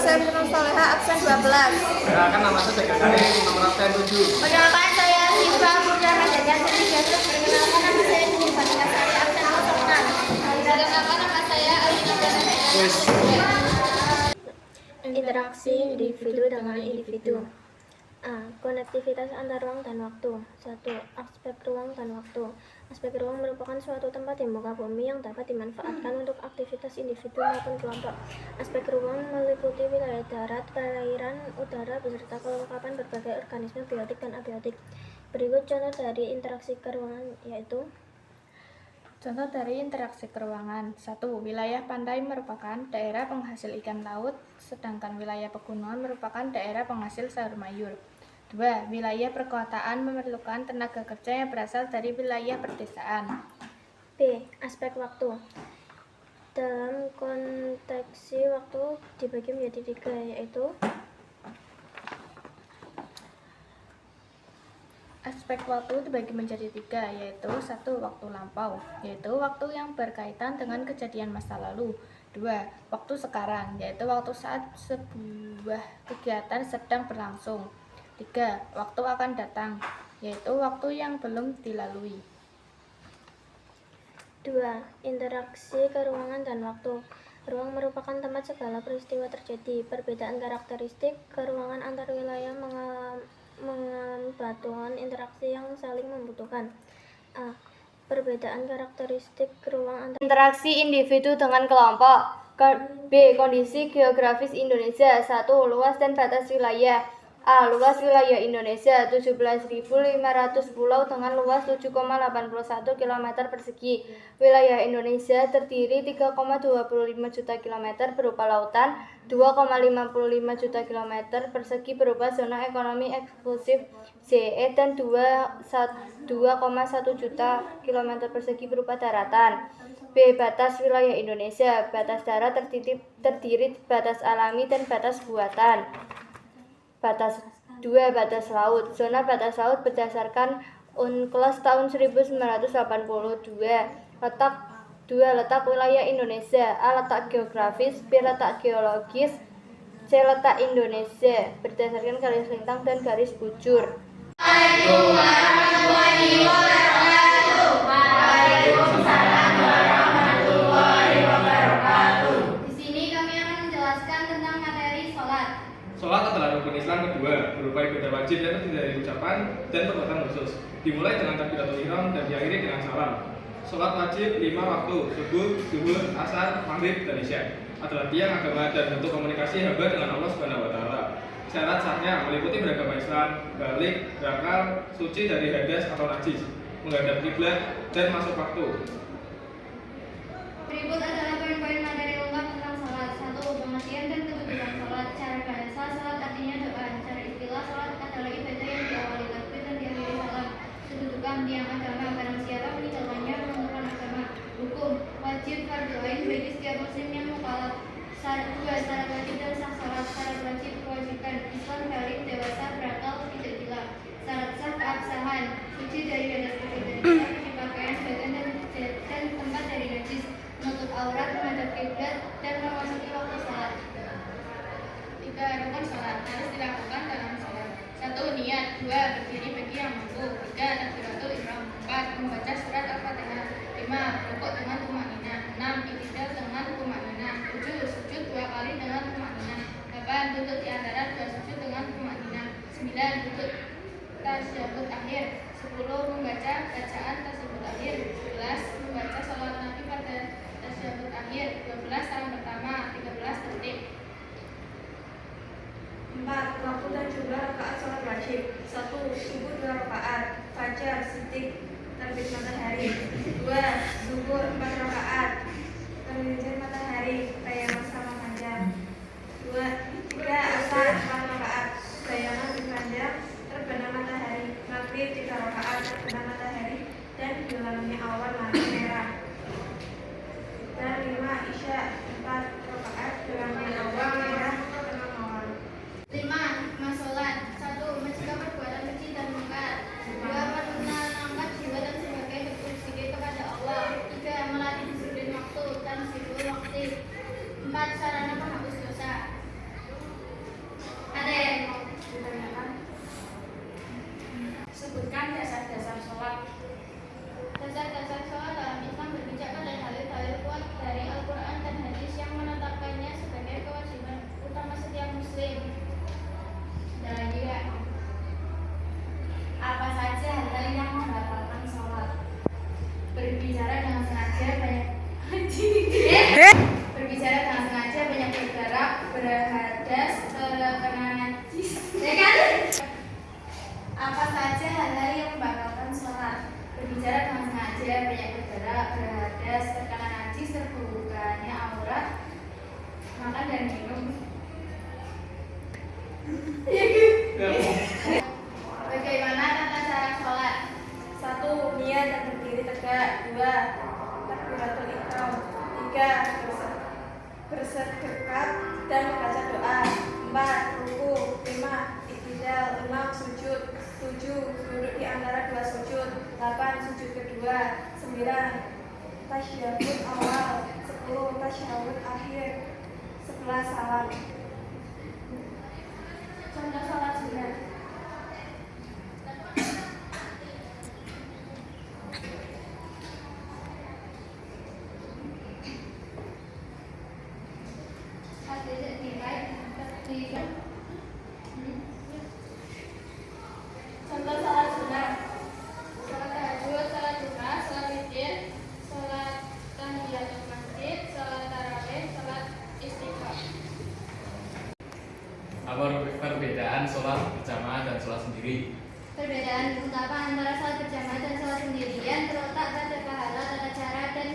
saya Nur Soleha, absen 12. Perkenalkan nama saya Sekretari nomor absen 7. Perkenalkan saya siswa Purna Jajan Setiga. Perkenalkan nama saya Dini Fatika Sari, absen 06. Perkenalkan nama saya Alina Pranata. Interaksi individu dengan individu. A. Konektivitas antar ruang dan waktu. 1. Aspek ruang dan waktu. Aspek ruang merupakan suatu tempat di muka bumi yang dapat dimanfaatkan untuk aktivitas individu maupun kelompok. Aspek ruang meliputi wilayah darat, perairan, udara, beserta kelengkapan berbagai organisme biotik dan abiotik. Berikut contoh dari interaksi keruangan yaitu: Contoh dari interaksi keruangan. 1. Wilayah pantai merupakan daerah penghasil ikan laut, sedangkan wilayah pegunungan merupakan daerah penghasil sayur mayur. 2. Wilayah perkotaan memerlukan tenaga kerja yang berasal dari wilayah perdesaan. B. Aspek waktu. Dalam konteksi waktu dibagi menjadi 3, yaitu Aspek waktu dibagi menjadi 3, yaitu 1. Waktu lampau, yaitu waktu yang berkaitan dengan kejadian masa lalu. 2. Waktu sekarang, yaitu waktu saat sebuah kegiatan sedang berlangsung. 3. Waktu akan datang, yaitu waktu yang belum dilalui. 2. Interaksi keruangan dan waktu. Ruang merupakan tempat segala peristiwa terjadi. Perbedaan karakteristik keruangan antar wilayah mengalami batuan interaksi yang saling membutuhkan. A. Perbedaan karakteristik ruang antar Interaksi individu dengan kelompok. B. Kondisi geografis Indonesia. 1. Luas dan batas wilayah. A. Luas wilayah Indonesia 17.500 pulau dengan luas 7,81 km persegi. Wilayah Indonesia terdiri 3,25 juta km berupa lautan, 2,55 juta km persegi berupa zona ekonomi eksklusif ZEE, dan 2,1 juta km persegi berupa daratan. B. Batas wilayah Indonesia. Batas darat terdiri batas alami dan batas buatan. Batas 2. Batas laut. Zona batas laut berdasarkan UNCLOS tahun 1982. Letak 2. Letak wilayah Indonesia. A. Letak geografis. B. Letak geologis. C. Letak Indonesia berdasarkan garis lintang dan garis bujur. Di sini kami akan menjelaskan tentang materi sholat. Sholat adalah rukun Islam kedua, berupa ibadah wajib yang terdiri dari ucapan dan perbuatan khusus. Dimulai dengan takbiratul ihram dan diakhiri dengan salam. Sholat wajib 5 waktu, subuh, zuhur, asar, maghrib, dan isya. Adalah tiang agama dan bentuk komunikasi hamba dengan Allah Subhanahu wa Ta'ala. Syarat sahnya meliputi beragama Islam, balik, berakal, suci dari hadas atau najis, menghadap kiblat, dan masuk waktu. Berikut adalah poin-poin materi lengkap tentang sholat. 1. Pengertian dan kedudukan sholat. Cara bahasa sholat artinya doa. Cara istilah sholat adalah ibadah yang diawali takbir dan diakhiri salam. Kedudukan tiang agama. Barang siapa meninggalkannya menentukan agama. Hukum wajib fardhu ain bagi setiap muslim yang mukallaf. 2. Syarat wajib dan sah sholat. Syarat wajib kewajiban Islam balik, dewasa, berakal, tidak gila. Syarat sah keabsahan, suci dari hadas kecil, suci pakaian, badan dan tempat dari najis, menutup aurat, menghadap kiblat, dan memasuki waktu sholat. 3. Rukun sholat harus dilakukan dalam sholat. 1. Niat. 2. Berdiri bagi yang mampu. 3. Takbiratul ihram. 4. Membaca surat Al-Fatihah. 5. Rukuk dengan tumakninah. 6. I'tidal dengan tumakninah. 7. Sujud 2 kali dengan tumakninah. 8. Duduk di antara 2 sujud dengan tumakninah. 9. Duduk tasyahud akhir. 10. Membaca bacaan tasyahud akhir. 11. Membaca sholawat Nabi pada tasyahud akhir. 12. Salam pertama. 13. Tertib. 4. Waktu dan jumlah rakaat sholat wajib. 1. Subuh 2 rakaat, fajar, sidik, terbit matahari. 2. Zuhur 4 rakaat, tergelincir matahari, bayangan sama panjang. 2. 3. Asar 4 rakaat, bayangan panjang, terbenam matahari. Maghrib 3 rakaat, terbenam matahari dan hilangnya awan langit merah. Dan 5. Isya 4 rakaat, hilangnya awan merah, terbenam awan. 5. Hikmah sholat. 1. Mencegah perbuatan keji dan mungkar. 2. Menenangkan jiwa dan sebagai bentuk zikir kepada Allah. 3. Melatih disiplin waktu dan sibuk berhadas, berkenaan najis. Ya kan? Apa saja hal-hal yang membatalkan sholat? Berbicara dengan sengaja, banyak bergerak, berhadas, terkena najis, terbukanya aurat, makan dan minum. Bagaimana tata cara sholat? 1. Niat dan berdiri tegak. 2. Takbiratul ihram. 3. Bersedekap dan membaca doa. 4. Ruku. 5. Iktidal. 6. Sujud. 7. Duduk di antara dua sujud. 8. Sujud kedua. 9. Tasyahud awal. 10. Tasyahud akhir. 11. Salam. Contoh sholat sunat. Contoh sholat sunat. Sholat tahajud, sholat duha, sholat witir, sholat tahiyatul masjid, sholat tarawih, sholat istighfar. Apa perbedaan sholat berjamaah dan sholat sendiri? Perbedaan utama antara sholat berjamaah dan sholat sendirian terletak pada pahala, tata cara, dan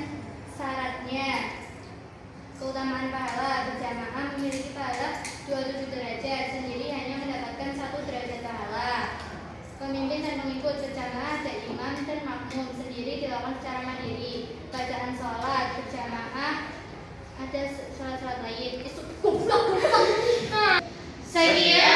syaratnya. Keutamaan pahala: berjamaah memiliki pahala 27 derajat, sendiri hanya mendapatkan 1 derajat pahala. Pemimpin dan pengikut: berjamaah ada imam dan makmum, sendiri dilakukan secara mandiri. Bacaan sholat berjamaah ada sholat-sholat lain. Saya kira